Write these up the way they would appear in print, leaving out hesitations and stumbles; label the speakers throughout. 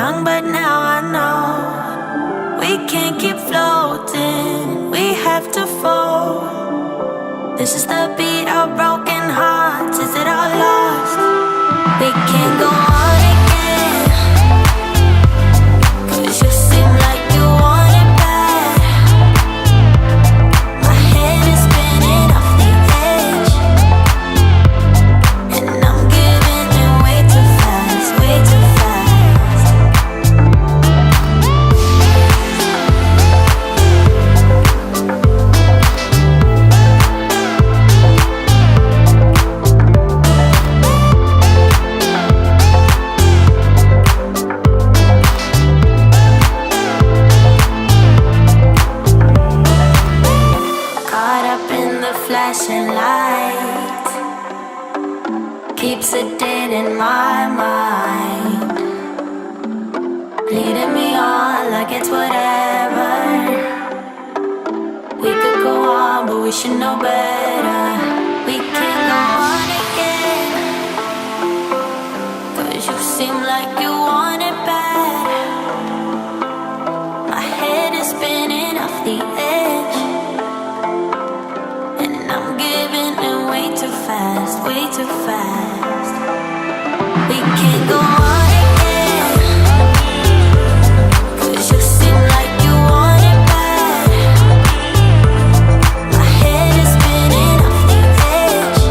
Speaker 1: young, but now I know we can't keep floating, we have to fall. This is the beat of broken hearts, is it all lost? We can't go on again, 'cause you seem like you want it bad. My head is spinning off the edge, and I'm giving in way too fast, way too fast. Flashing light keeps it dead in my mind, leading me on like it's whatever. We could go on, but we should know better. We can't go on again, 'cause you seem like you want it bad. My head is spinning off the edge, I'm giving in way too fast, way too fast. We can't go on again, 'cause you seem like you want it bad. My head is spinning off the edge,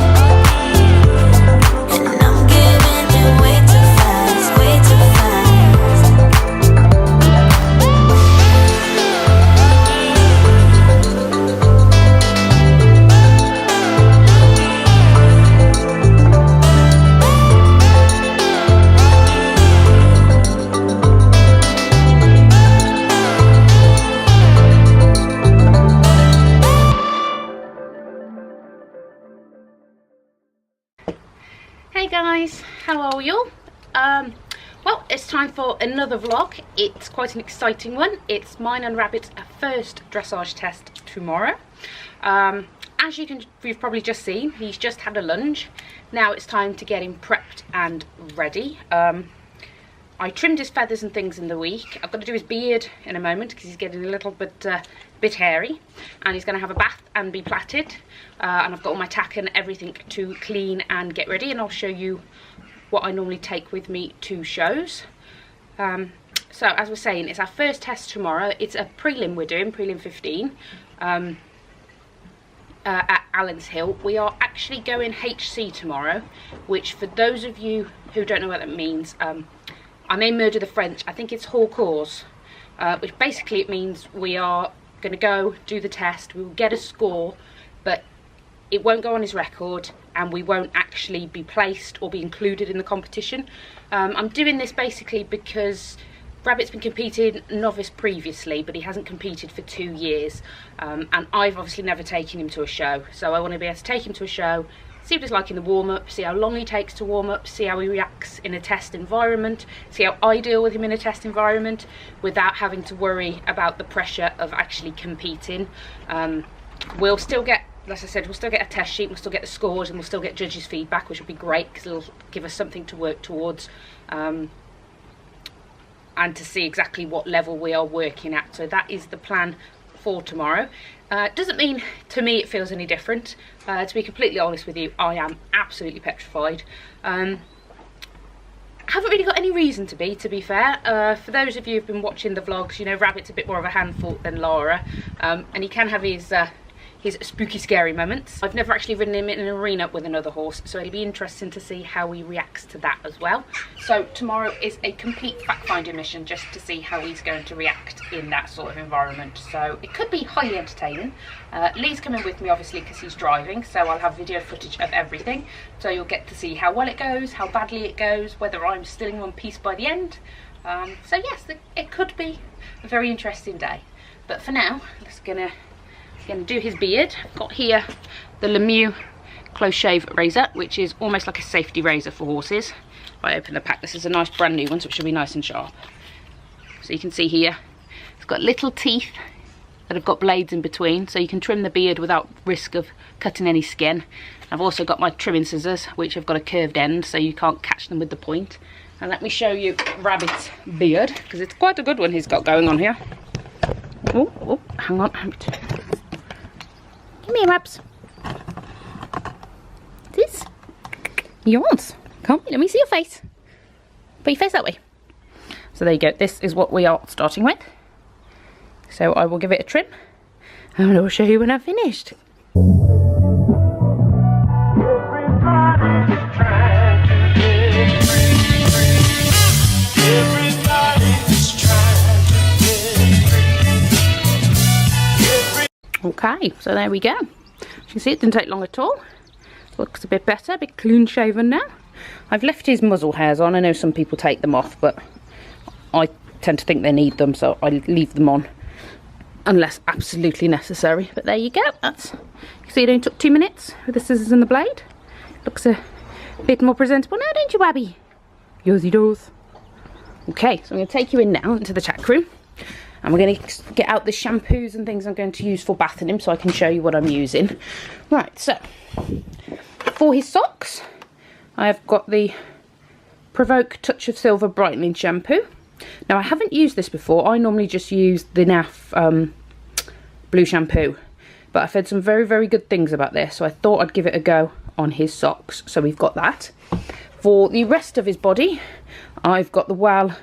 Speaker 1: and I'm giving in way too fast, way too fast.
Speaker 2: Hey guys, how are you? Well, it's time for another vlog. It's quite an exciting one. It's mine and Rabbit's first dressage test tomorrow. As you've probably just seen, he's just had a lunge. Now it's time to get him prepped and ready. I trimmed his feathers and things in the week. I've got to do his beard in a moment because he's getting a little bit hairy, and he's going to have a bath and be plaited. And I've got all my tack and everything to clean and get ready, and I'll show you what I normally take with me to shows. So as we're saying, it's our first test tomorrow. It's a prelim we're doing, prelim 15, at Allens Hill. We are actually going HC tomorrow, which for those of you who don't know what that means, I may murder the French. I think it's hors cours, which basically it means we are going to go do the test. We will get a score, but it won't go on his record, and we won't actually be placed or be included in the competition. I'm doing this basically because Rabbit's been competing novice previously, but he hasn't competed for 2 years, and I've obviously never taken him to a show, so I want to be able to take him to a show, see what it's like in the warm-up, see how long he takes to warm up, see how he reacts in a test environment, see how I deal with him in a test environment without having to worry about the pressure of actually competing. We'll still get, as I said, we'll still get a test sheet, we'll still get the scores, and we'll still get judges' feedback, which will be great because it'll give us something to work towards, and to see exactly what level we are working at. So that is the plan for tomorrow. Doesn't mean to me it feels any different. To be completely honest with you, I am absolutely petrified. Haven't really got any reason to be fair. For those of you who've been watching the vlogs, you know Rabbit's a bit more of a handful than Lara, and he can have his spooky scary moments. I've never actually ridden him in an arena with another horse, so it'll be interesting to see how he reacts to that as well. So tomorrow is a complete fact-finding mission just to see how he's going to react in that sort of environment. So it could be highly entertaining. Lee's coming with me obviously because he's driving, so I'll have video footage of everything. So you'll get to see how well it goes, how badly it goes, whether I'm still in one piece by the end. So yes, it could be a very interesting day. But for now, let's gonna do his beard. I've got here the Lemieux close shave razor, which is almost like a safety razor for horses. If I open the pack, this is a nice brand new one, so it should be nice and sharp. So you can see here, it's got little teeth that have got blades in between, so you can trim the beard without risk of cutting any skin. I've also got my trimming scissors, which have got a curved end, so you can't catch them with the point. And let me show you Rabbit's beard, because it's quite a good one he's got going on here. Oh, hang on. Come here, Rabs. This? Yours. Come, let me see your face. Put your face that way. So there you go. This is what we are starting with. So I will give it a trim, and I will show you when I've finished. Okay, so there we go. As you can see, it didn't take long at all. Looks a bit better, a bit clean shaven now. I've left his muzzle hairs on. I know some people take them off, but I tend to think they need them, so I leave them on unless absolutely necessary. But there you go. That's, you see, it only took 2 minutes with the scissors and the blade. Looks a bit more presentable now, don't you, Abby? Yours he does. Okay, so I'm going to take you in now into the tack room. And we're going to get out the shampoos and things I'm going to use for bathing him, so I can show you what I'm using. Right, so for his socks, I've got the Provoke Touch of Silver Brightening Shampoo. Now, I haven't used this before. I normally just use the NAF blue shampoo. But I've heard some very, very good things about this, so I thought I'd give it a go on his socks. So we've got that. For the rest of his body, I've got the Well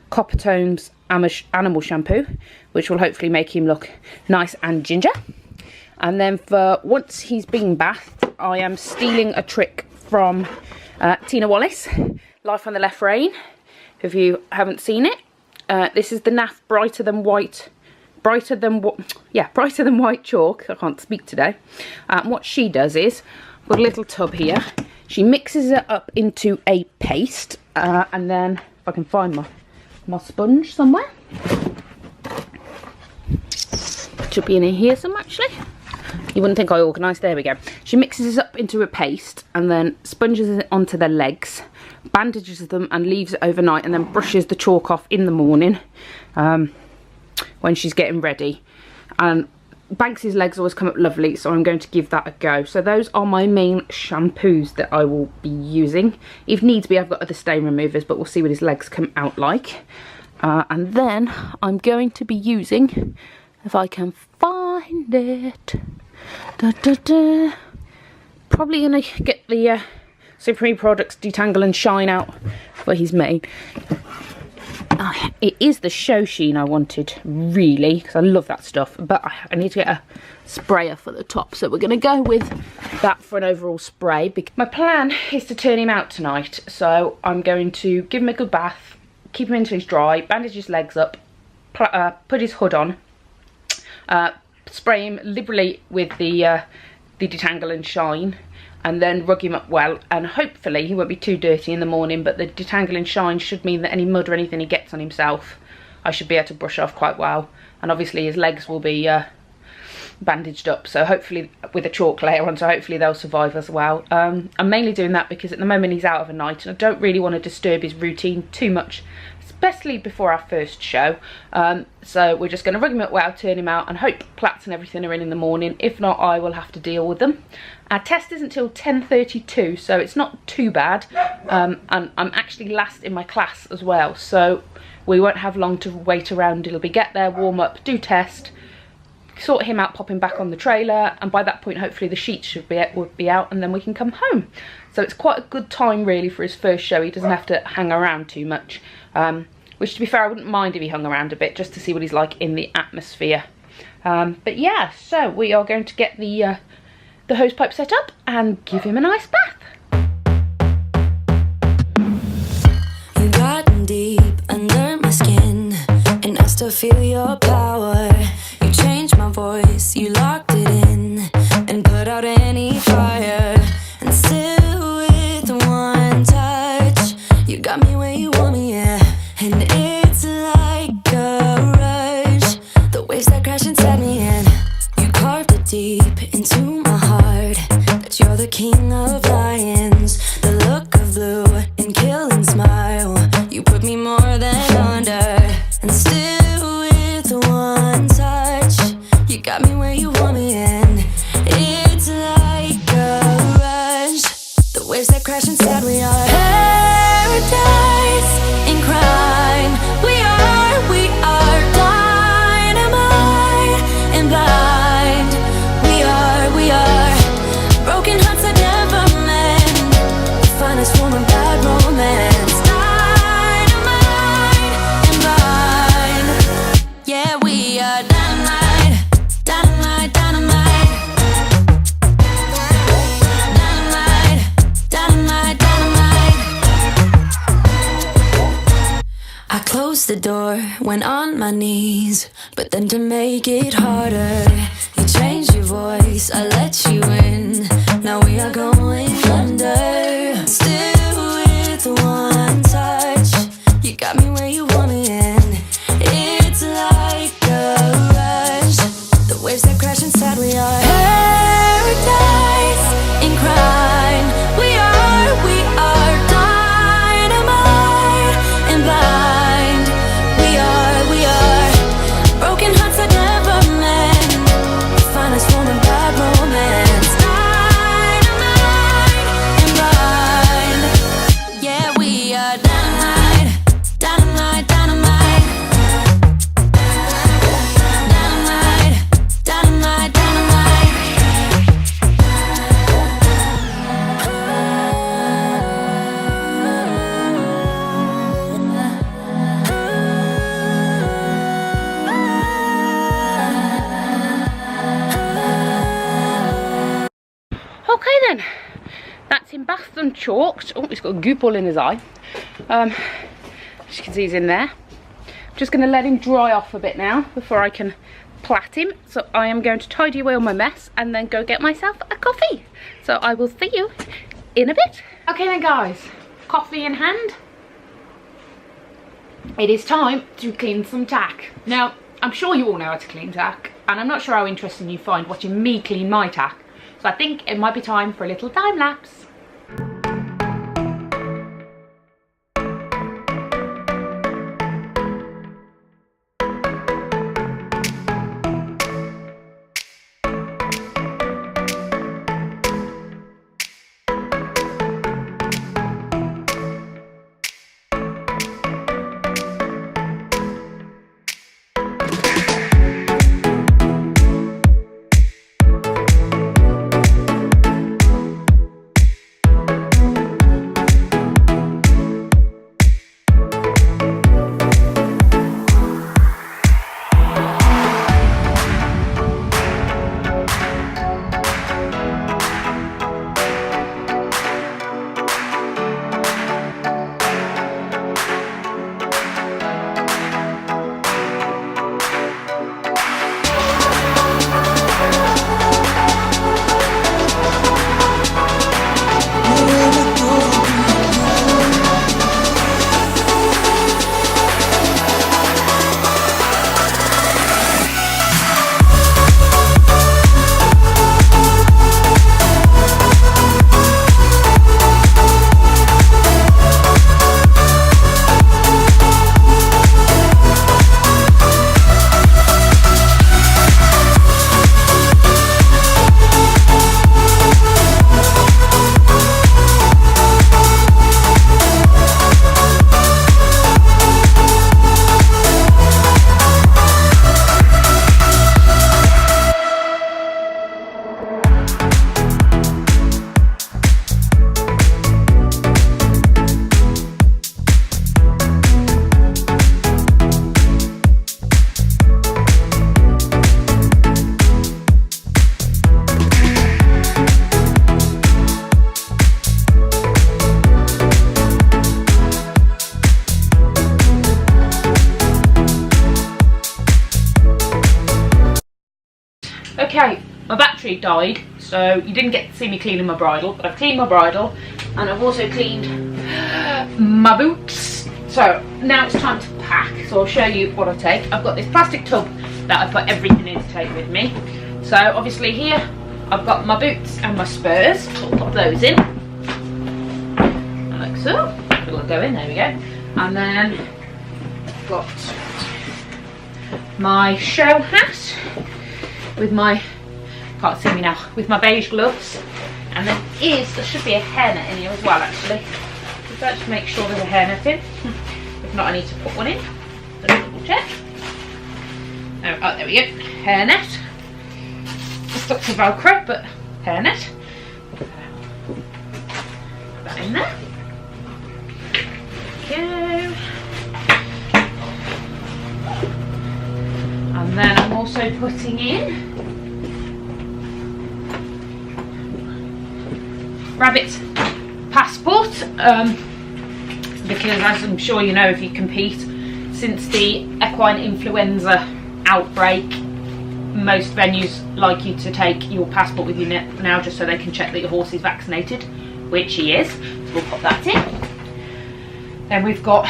Speaker 2: Copper Tones Animal Shampoo, which will hopefully make him look nice and ginger. And then for once he's been bathed, I am stealing a trick from Tina Wallace, Life on the Left Rein. If you haven't seen it, this is the NAF Brighter Than White chalk. I can't speak today. What she does is, with a little tub here, she mixes it up into a paste, and then if I can find my sponge somewhere, should be in here somewhere actually. You wouldn't think I organised. There we go. She mixes it up into a paste and then sponges it onto their legs, bandages them and leaves it overnight, and then brushes the chalk off in the morning when she's getting ready. And Banks's legs always come up lovely, so I'm going to give that a go. So those are my main shampoos that I will be using. If needs be, I've got other stain removers, but we'll see what his legs come out like. And then I'm going to be using, if I can find it, probably going to get the Supreme Products Detangle and Shine out for his mane. It is the show sheen I wanted, really, because I love that stuff, but I need to get a sprayer for the top, so we're going to go with that for an overall spray. My plan is to turn him out tonight, so I'm going to give him a good bath, keep him until he's dry, bandage his legs up, put his hood on, spray him liberally with the Detangle and Shine, and then rug him up well, and hopefully he won't be too dirty in the morning, but the Detangle and Shine should mean that any mud or anything he gets on himself, I should be able to brush off quite well. And obviously his legs will be bandaged up, so hopefully with a chalk layer on, so hopefully they'll survive as well. I'm mainly doing that because at the moment he's out of a night, and I don't really want to disturb his routine too much, especially before our first show. So we're just going to rug him up well, turn him out, and hope plaits and everything are in the morning. If not, I will have to deal with them. Our test isn't till 10:32, so it's not too bad, and I'm actually last in my class as well, so we won't have long to wait around. It'll be get there, warm up, do test, sort him out, pop him back on the trailer, and by that point hopefully the sheets should be out, and then we can come home. So it's quite a good time really for his first show. He doesn't have to hang around too much, which to be fair I wouldn't mind if he hung around a bit, just to see what he's like in the atmosphere. But yeah, so we are going to get the hose pipe set up and give him a nice bath.
Speaker 1: You got deep under my skin, and I still feel your power. You changed my voice, you locked it in, and put out any fire. And still with one touch, you got me where you want me, yeah. And it's like a rush, the waves that crash inside me, and you carved it deep into my heart, that you're the king of lions, the look of blue and killing smile. You put me more than under, and still with one touch, you got me where you want me. closed the door, went on my knees. But then to make it harder, you changed your voice, I let you in. Now we are going under. Still with one touch, you got me where you want me in. It's like a rush, the waves that crash inside. We are paradise in crime. We are dynamite and blind. We are broken hearts that never mend. Find us forming bad romance. Dynamite and blind. Yeah, we are dynamite, dynamite, dynamite. Dynamite, dynamite, dynamite.
Speaker 2: Okay then, that's him bathed and chalked. Oh, he's got a goop all in his eye. As you can see, he's in there. I'm just going to let him dry off a bit now before I can plait him. So I am going to tidy away all my mess and then go get myself a coffee. So I will see you in a bit. Okay then guys, coffee in hand. It is time to clean some tack. Now, I'm sure you all know how to clean tack, and I'm not sure how interesting you find watching me clean my tack. So I think it might be time for a little time lapse. Okay, my battery died, so you didn't get to see me cleaning my bridle, but I've cleaned my bridle and I've also cleaned my boots. So now it's time to pack, so I'll show you what I take. I've got this plastic tub that I put everything in to take with me. So obviously here I've got my boots and my spurs. I'll pop those in, like so. It'll go in, there we go. And then I've got my show hat with my, can't see me now, with my beige gloves. And there should be a hairnet in here as well actually. Let's make sure there's a hairnet in. If not, I need to put one in. Let's double check. Oh, there we go. Hairnet. Stuck to Velcro, but hairnet. Put that in there. Go. And then I'm also putting in Rabbit's passport, because as I'm sure you know, if you compete, since the equine influenza outbreak, most venues like you to take your passport with you now, just so they can check that your horse is vaccinated, which he is. So we'll pop that in. Then we've got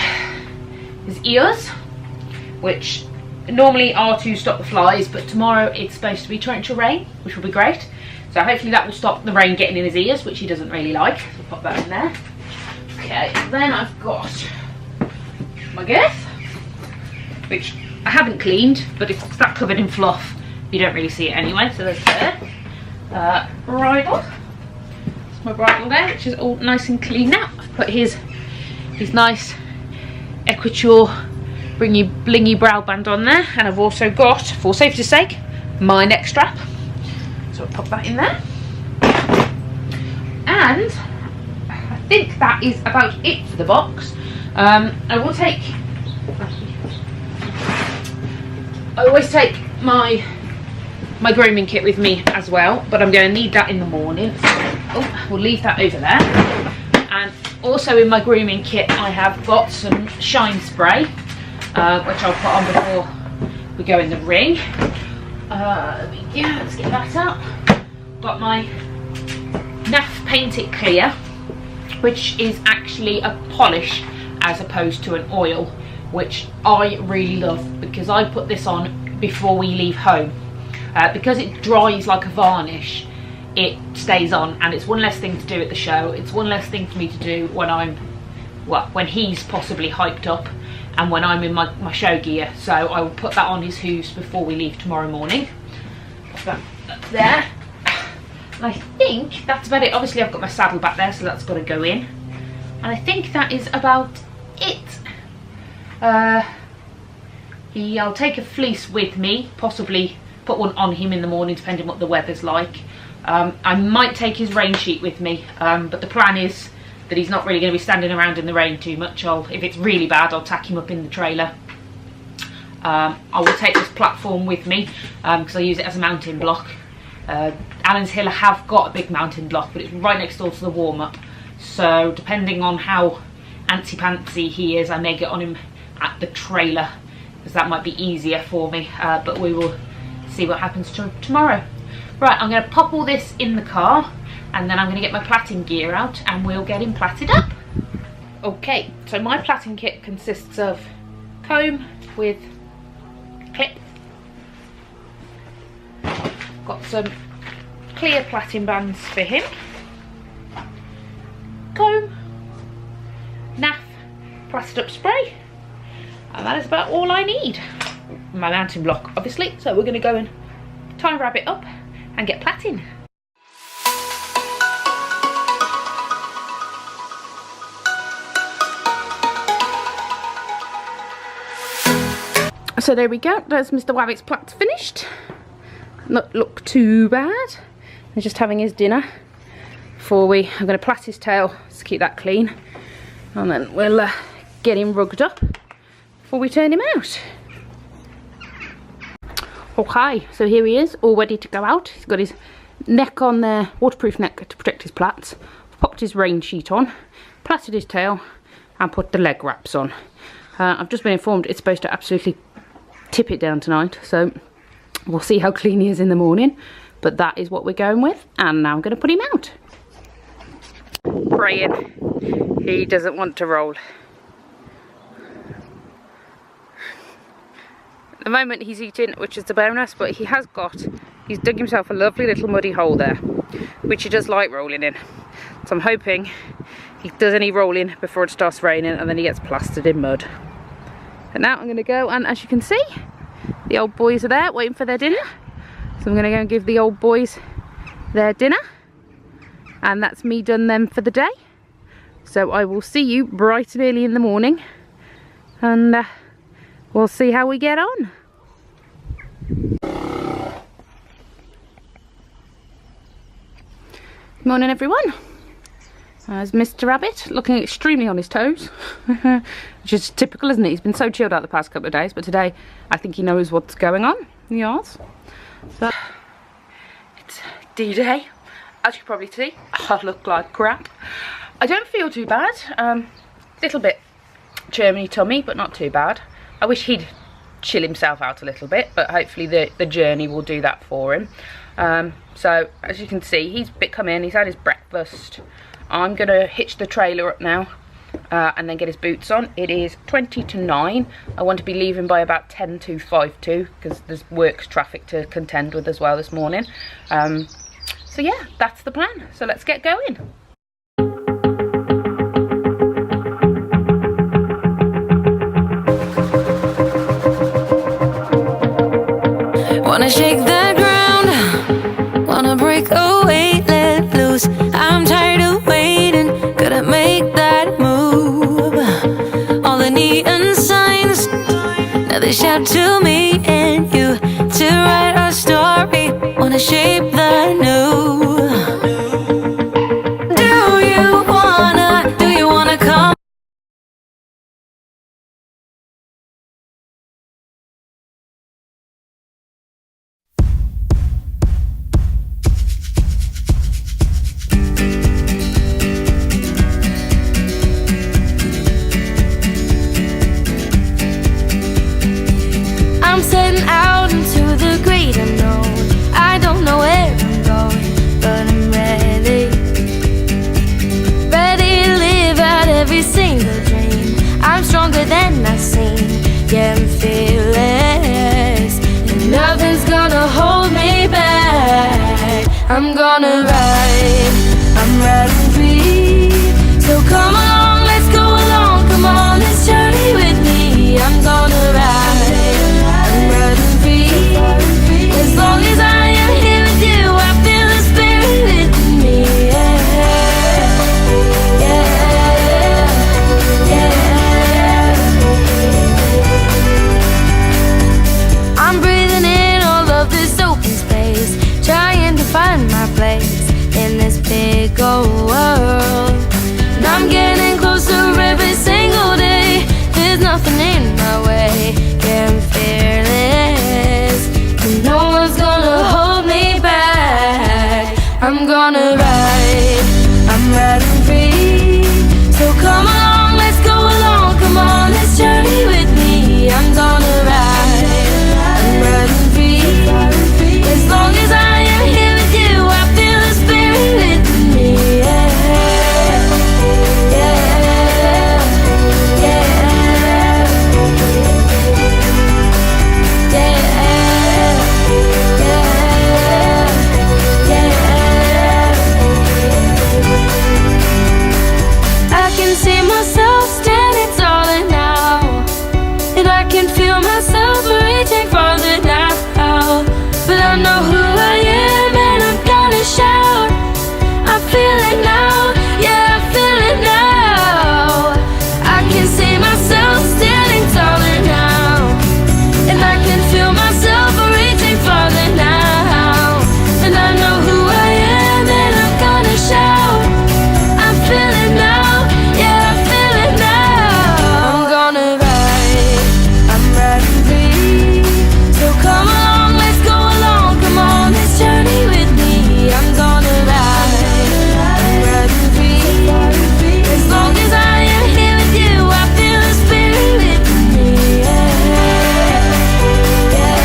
Speaker 2: his ears, which normally are to stop the flies, but tomorrow it's supposed to be torrential rain, which will be great. So hopefully that will stop the rain getting in his ears, which he doesn't really like. So we'll pop that in there. Okay, then I've got my girth, which I haven't cleaned, but it's that covered in fluff, you don't really see it anyway. So there's there. Bridle. That's my bridle there, which is all nice and clean now. I've put his nice Equiture blingy brow band on there, and I've also got, for safety's sake, my neck strap. So I'll pop that in there. And I think that is about it for the box. I always take my grooming kit with me as well, but I'm going to need that in the morning. So, we'll leave that over there. And also in my grooming kit I have got some shine spray, which I'll put on before we go in the ring. Let's get that up. Got my NAF Paint It Clear, which is actually a polish as opposed to an oil, which I really love because I put this on before we leave home. Because it dries like a varnish, it stays on, and it's one less thing to do at the show. It's one less thing for me to do when he's possibly hyped up and when I'm in my show gear. So I will put that on his hooves before we leave tomorrow morning. Put that there. And I think that's about it. Obviously I've got my saddle back there, so that's got to go in. And I think that is about it. I'll take a fleece with me, possibly put one on him in the morning depending what the weather's like. I might take his rain sheet with me, but the plan is that he's not really going to be standing around in the rain too much. If it's really bad, I'll tack him up in the trailer. I will take this platform with me because I use it as a mountain block. Alan's Hill have got a big mountain block, but it's right next door to the warm-up. So depending on how antsy-pantsy he is, I may get on him at the trailer, because that might be easier for me. But we will see what happens tomorrow. Right, I'm going to pop all this in the car, and then I'm going to get my plaiting gear out and we'll get him plaited up. Okay, so my plaiting kit consists of comb with clip. Got some clear plaiting bands for him. Comb, NAF plastered up spray, and that is about all I need. My mountain block, obviously, so we're going to go and tie rabbit up and get plaiting. So there we go, there's Mr. Wabbit's plaits finished. Not look too bad. He's just having his dinner before I'm going to plait his tail to keep that clean, and then we'll get him rugged up before we turn him out. Okay, so here he is, all ready to go out. He's got his neck on there, waterproof neck to protect his plaits. Popped his rain sheet on, plaited his tail, and put the leg wraps on. I've just been informed it's supposed to absolutely tip it down tonight, so we'll see how clean he is in the morning. But that is what we're going with, and now I'm going to put him out. Praying he doesn't want to roll. At the moment he's eating, which is the bonus, but he's dug himself a lovely little muddy hole there, which he does like rolling in. So I'm hoping he does any rolling before it starts raining and then he gets plastered in mud. And now I'm going to go, and as you can see, the old boys are there waiting for their dinner. So I'm going to go and give the old boys their dinner, and that's me done them for the day. So I will see you bright and early in the morning, and we'll see how we get on. Good morning everyone. There's Mr. Rabbit looking extremely on his toes, which is typical, isn't it? He's been so chilled out the past couple of days, but today I think he knows what's going on. Yes. So it's D-Day. As you can probably see, I look like crap. I don't feel too bad. Little bit churny tummy, but not too bad. I wish he'd chill himself out a little bit, but hopefully the journey will do that for him. So as you can see, he's come in, he's had his breakfast. I'm gonna hitch the trailer up now and then get his boots on. It is 20 to 9. I want to be leaving by about 10 to 5 because there's works traffic to contend with as well this morning. So yeah, that's the plan. So let's get going.
Speaker 1: Wanna shake the ground, wanna break away, let loose. I'm tired of waiting, gotta make that move. All the neon signs, now they shout to me and you to write our story. Wanna shape the new. Do you wanna come? I'm setting out into the great unknown. I don't know where I'm going, but I'm ready. Ready to live out every single dream. I'm stronger than I've seen, yeah, I'm fearless. And nothing's gonna hold me back. I'm gonna ride, I'm riding free. So come along, let's go along, come on, this journey with me. I'm gonna ride, as long as I am here with you, I feel the spirit within me. Yeah, yeah, yeah. I'm breathing in all of this open space, trying to find my place in this big old world. And I'm getting closer every single day. There's nothing in my way. Yeah, I'm fearless. No one's gonna hold me back. I'm gonna ride, I'm riding free. So come along, let's go along, come on, this journey with me. I'm gonna ride, I'm riding free. As long as I am here with you, I feel the spirit within me. Yeah, yeah, yeah, yeah. I can see myself standing taller now, and I can feel myself reaching farther now. But I know who I am and I'm gonna shout. I feel it now, yeah, I feel it now. I can see myself standing taller now, and I can feel myself reaching farther now. And I know who I am and I'm gonna shout. I feel it now, yeah, I feel it now. I'm gonna ride, I'm riding free. So come along, let's go along, come on, this journey with me. I'm gonna ride, I'm riding free. As long as I am here with you, I feel the spirit within me. Yeah, yeah,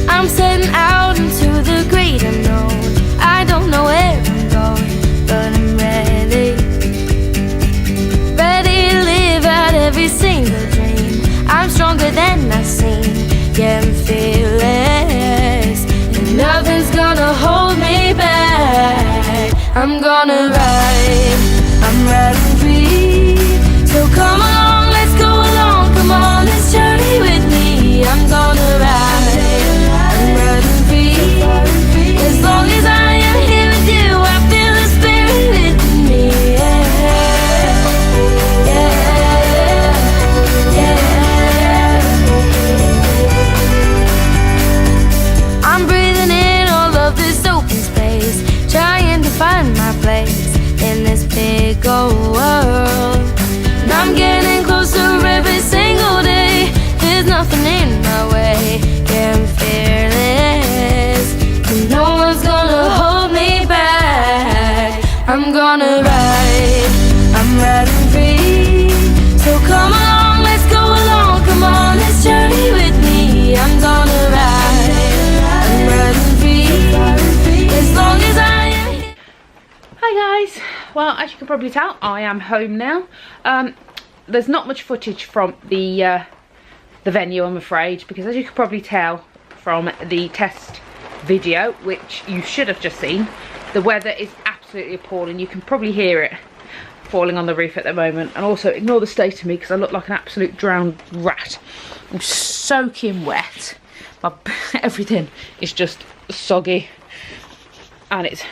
Speaker 1: I'm setting out into the great unknown. I don't know where I'm going, but I'm ready. Ready to live out every single dream. I'm stronger than I've seen, yeah, I'm fearless. And nothing's gonna hold me back. I'm gonna ride, I'm riding free. So come along, let's go along, come on, this journey with me. I'm gonna ride, I'm riding free. As long as I am here with you, I feel the spirit within me. Yeah, yeah, yeah. I'm breathing in all of this open space, trying to find my place
Speaker 2: well, as you can probably tell, I am home now. There's not much footage from the venue, I'm afraid, because as you can probably tell from the test video, which you should have just seen, the weather is absolutely appalling. You can probably hear it falling on the roof at the moment. And also ignore the state of me because I look like an absolute drowned rat. I'm soaking wet. Everything is just soggy, and it's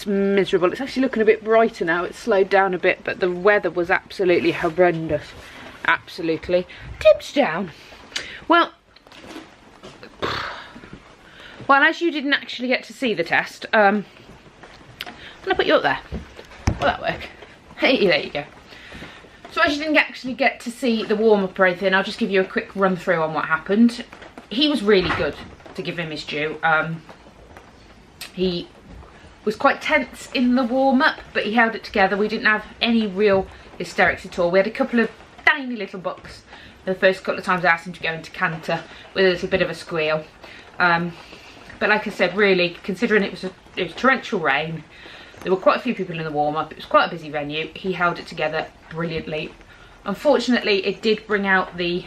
Speaker 2: miserable. It's actually looking a bit brighter now. It's slowed down a bit, but the weather was absolutely horrendous. Absolutely tipped down. Well, as you didn't actually get to see the test, I'm gonna put you up there. Will that work? Hey, there you go. So as you didn't actually get to see the warm-up or anything, I'll just give you a quick run through on what happened. He was really good, to give him his due. He was quite tense in the warm-up, but he held it together. We didn't have any real hysterics at all. We had a couple of tiny little bucks the first couple of times I asked him to go into canter with a little bit of a squeal. But like I said, really, considering it was torrential rain, there were quite a few people in the warm-up, it was quite a busy venue, he held it together brilliantly. Unfortunately, it did bring out the,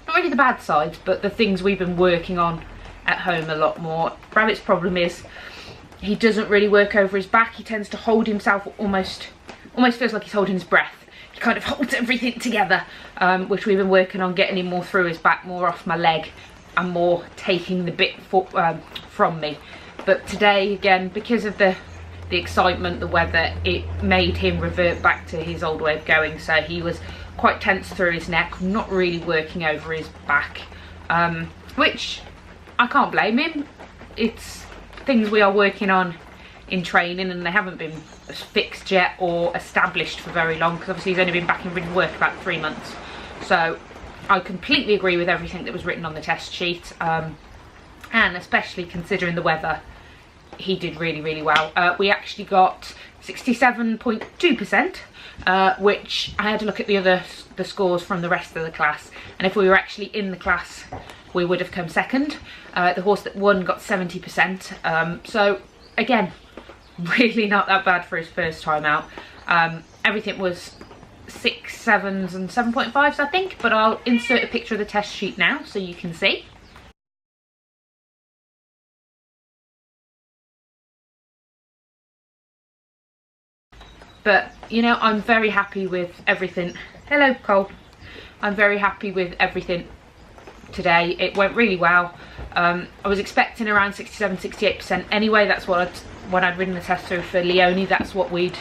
Speaker 2: not really the bad sides, but the things we've been working on at home a lot more. Rabbit's problem is he doesn't really work over his back. He tends to hold himself almost feels like he's holding his breath. He kind of holds everything together, which we've been working on getting him more through his back, more off my leg, and more taking the bit from me. But today, again, because of the excitement, the weather, it made him revert back to his old way of going. So he was quite tense through his neck, not really working over his back, which I can't blame him. It's things we are working on in training, and they haven't been fixed yet or established for very long, because obviously he's only been back in work about 3 months. So I completely agree with everything that was written on the test sheet, and especially considering the weather, he did really, really well. We actually got 67.2%, which I had to look at the scores from the rest of the class, and if we were actually in the class, we would have come second. The horse that won got 70%. So again, really not that bad for his first time out. Everything was 6, 7s and 7.5s, I think, but I'll insert a picture of the test sheet now so you can see. But, you know, I'm very happy with everything. Hello, Cole. I'm very happy with everything today. It went really well. I was expecting around 67-68% anyway. That's what when I'd ridden the test through for Leone, that's what we'd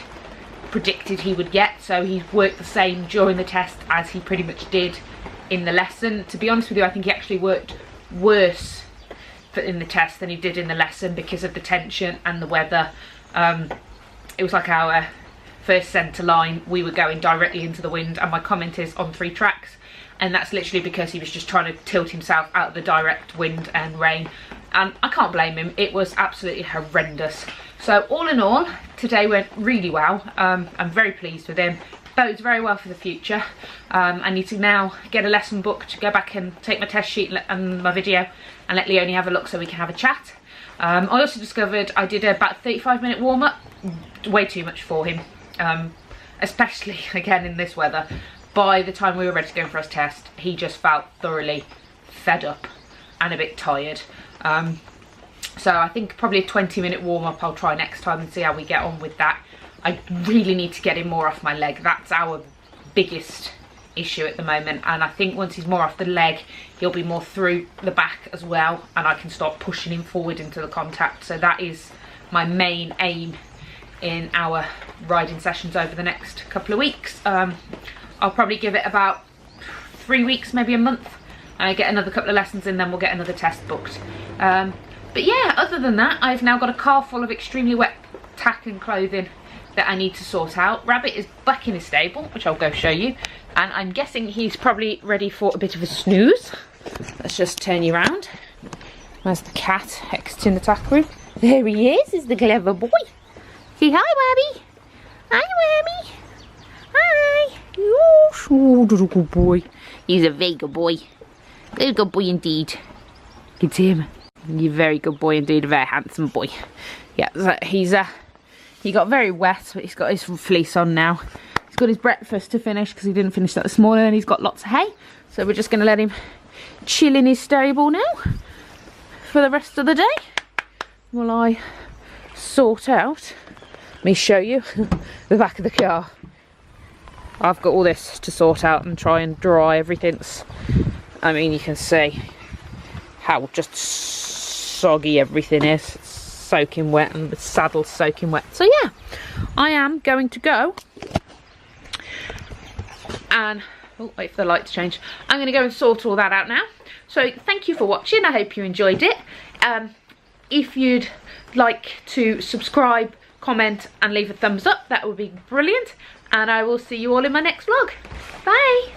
Speaker 2: predicted he would get. So he worked the same during the test as he pretty much did in the lesson. To be honest with you, I think he actually worked worse in the test than he did in the lesson because of the tension and the weather. It was like our first centre line, we were going directly into the wind, and my comment is on 3 tracks, and that's literally because he was just trying to tilt himself out of the direct wind and rain, and I can't blame him. It was absolutely horrendous. So all in all, today went really well. I'm very pleased with him. Bodes very well for the future. I need to now get a lesson booked to go back and take my test sheet and my video and let Leone have a look so we can have a chat. I also discovered I did about a 35-minute warm-up, way too much for him. Especially again in this weather. By the time we were ready to go in for his test, he just felt thoroughly fed up and a bit tired. So I think probably a 20-minute warm-up I'll try next time and see how we get on with that. I really need to get him more off my leg. That's our biggest issue at the moment, and I think once he's more off the leg, he'll be more through the back as well, and I can start pushing him forward into the contact. So that is my main aim in our riding sessions over the next couple of weeks. I'll probably give it about 3 weeks, maybe a month, and I get another couple of lessons in, then we'll get another test booked. But yeah, other than that, I've now got a car full of extremely wet tack and clothing that I need to sort out. Rabbit is back in his stable, which I'll go show you, and I'm guessing he's probably ready for a bit of a snooze. Let's just turn you around. There's the cat exiting the tack room. There he is the clever boy. Say hi, Wabby. Hi, Wabby. Hi. Oh, good boy. He's a very good boy. Very good boy indeed. Look at him. You're a very good boy indeed, a very handsome boy. Yeah, so he got very wet, but he's got his fleece on now. He's got his breakfast to finish because he didn't finish that this morning, and he's got lots of hay. So we're just going to let him chill in his stable now for the rest of the day while I sort out. Let me show you the back of the car. I've got all this to sort out and try and dry everything. I mean, you can see how just soggy everything is. It's soaking wet, and the saddle's soaking wet. So yeah, I am going to go and wait for the light to change. I'm going to go and sort all that out now. So thank you for watching. I hope you enjoyed it. If you'd like to subscribe, comment and leave a thumbs up, that would be brilliant, and I will see you all in my next vlog. Bye.